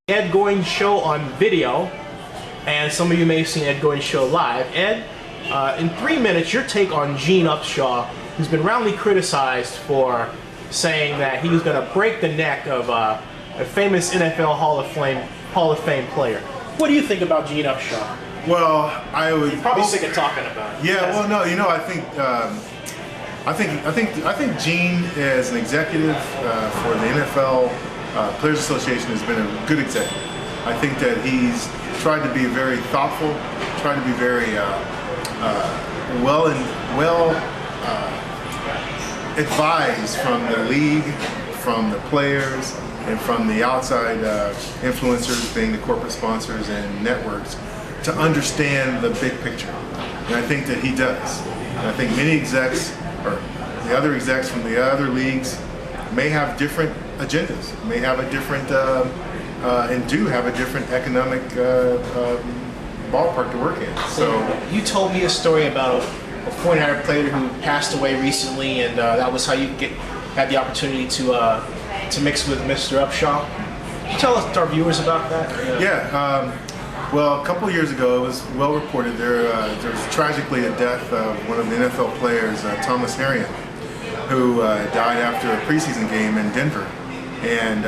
Ed Goines show on video, and some of you may have seen Ed Goines show live. Ed, in 3 minutes, your take on Gene Upshaw, who's been roundly criticized for saying that he was going to break the neck of a famous NFL Hall of Fame player. What do you think about Gene Upshaw? Well, I would You're probably sick of talking about it. Yeah, well, no, you know, I think Gene, as an executive for the NFL Players Association, has been a good executive. I think that he's tried to be very thoughtful, tried to be very well advised from the league, from the players, and from the outside influencers, being the corporate sponsors and networks, to understand the big picture. And I think that he does. And I think many execs, or the other execs from the other leagues, may have different agendas, may have a different, and do have a different economic ballpark to work in. So you told me a story about a 49er player who passed away recently, and that was how you had the opportunity to mix with Mr. Upshaw. Can you tell us, our viewers, about that? Yeah. Well, a couple of years ago, it was well reported, there was tragically a death of one of the NFL players, Thomas Harrion, who died after a preseason game in Denver. And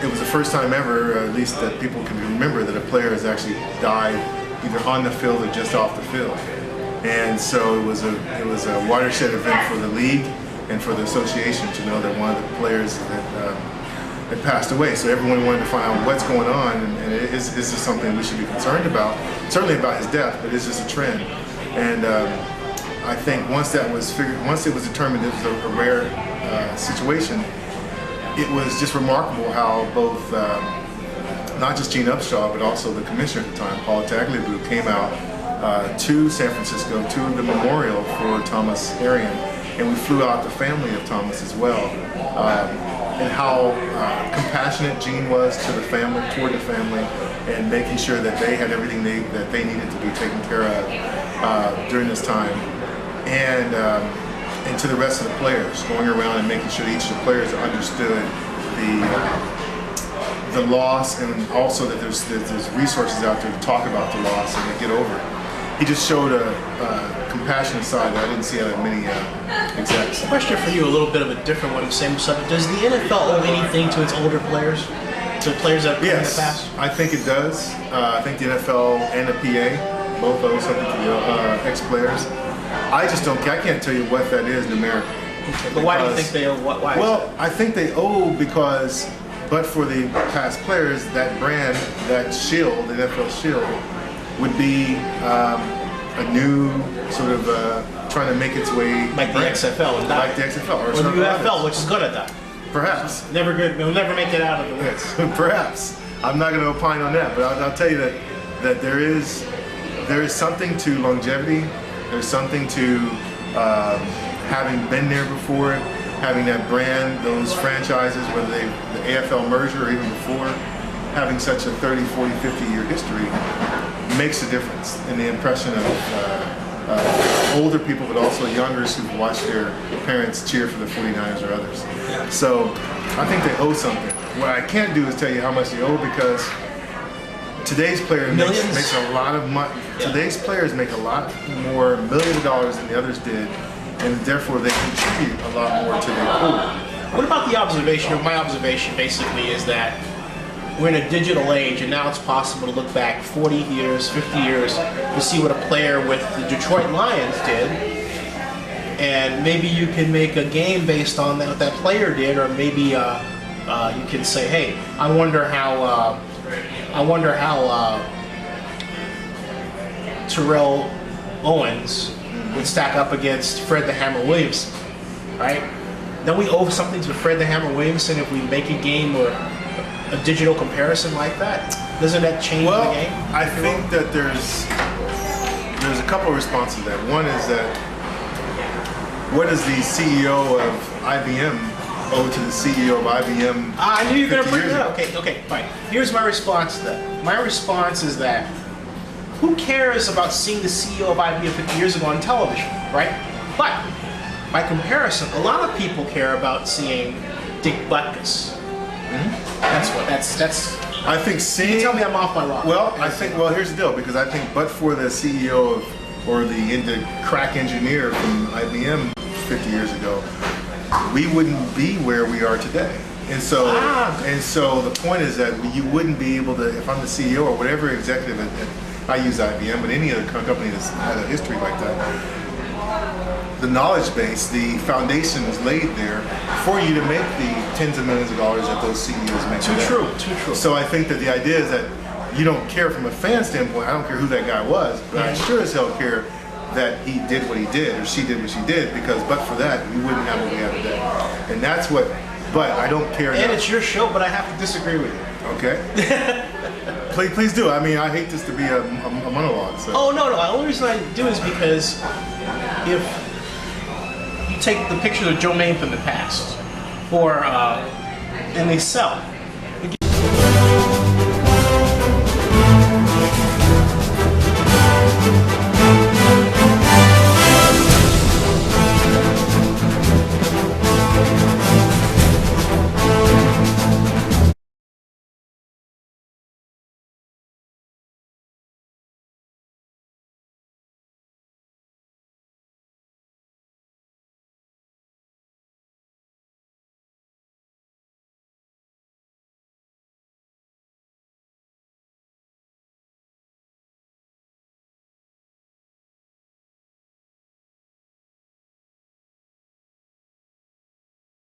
it was the first time ever, at least that people can remember, that a player has actually died either on the field or just off the field. And so it was a watershed event for the league and for the association to know that one of the players had passed away. So everyone wanted to find out what's going on, and is this something we should be concerned about? Certainly about his death, but is this a trend? And I think once that was figured, once it was determined it was a rare situation, it was just remarkable how both, not just Gene Upshaw, but also the commissioner at the time, Paul Tagliabue, came out to San Francisco to the memorial for Thomas Harrion, and we flew out the family of Thomas as well. And how compassionate Gene was to the family, toward the family, and making sure that they had everything that they needed to be taken care of during this time, and to the rest of the players, going around and making sure that each of the players understood the loss, and also that there's resources out there to talk about the loss and to get over it. He just showed a compassionate side that I didn't see out of many execs. Question for you, a little bit of a different one, same subject. Does the NFL owe anything to its older players? To players that have played in the past? Yes, I think it does. I think the NFL and the PA both owe something to the ex-players. I can't tell you what that is numerically. Okay, but why do you think they owe? Why? Well, I think they owe because, but for the past players, that brand, that shield, the NFL shield, would be a new sort of trying to make its way. Like the XFL. Like the XFL. Or the UFL, which is good at that. Perhaps. Never good. They'll never make it out of the list. Perhaps. I'm not going to opine on that, but I'll tell you that there is something to longevity. There's something to having been there before, having that brand, those franchises, whether the AFL merger or even before, having such a 30, 40, 50-year history makes a difference in the impression of older people, but also youngers who've watched their parents cheer for the 49ers or others. So I think they owe something. What I can't do is tell you how much they owe, because today's player makes a lot of money. Yeah. Today's players make a lot more, millions of dollars than the others did, and therefore they contribute a lot more to their pool. What about the observation, or my observation basically, is that we're in a digital age, and now it's possible to look back 40 years, 50 years, to see what a player with the Detroit Lions did, and maybe you can make a game based on what that player did, or maybe you can say, hey, I wonder how Terrell Owens would stack up against Fred the Hammer Williamson, right? Don't we owe something to Fred the Hammer Williamson if we make a game or a digital comparison like that? Doesn't that change the game? Well, I think that there's a couple of responses to that. One is that, what does the CEO of IBM owe to the CEO of IBM? I knew you were going to bring that up. Okay, fine. Here's my response to that. My response is that who cares about seeing the CEO of IBM 50 years ago on television, right? But by comparison, a lot of people care about seeing Dick Butkus That's. I think You seeing. can tell me I'm off my rock. Well, I think. Well, here's the deal. Because I think, but for the CEO or the crack engineer from IBM 50 years ago, we wouldn't be where we are today. And so, the point is that you wouldn't be able to. If I'm the CEO or whatever executive, I use IBM, but any other company that's had a history like that, the knowledge base, the foundation was laid there for you to make the tens of millions of dollars that those CEOs make. Too true. So I think that the idea is that you don't care from a fan standpoint. I don't care who that guy was, but I sure as hell care that he did what he did or she did what she did, because but for that, we wouldn't have what we have today. And that's what. But I don't care. And it's your show, but I have to disagree with you. Okay. Please do. I mean, I hate this to be a monologue. So. Oh no! The only reason I do is because if you take the pictures of Joe Maine from the past, and they sell.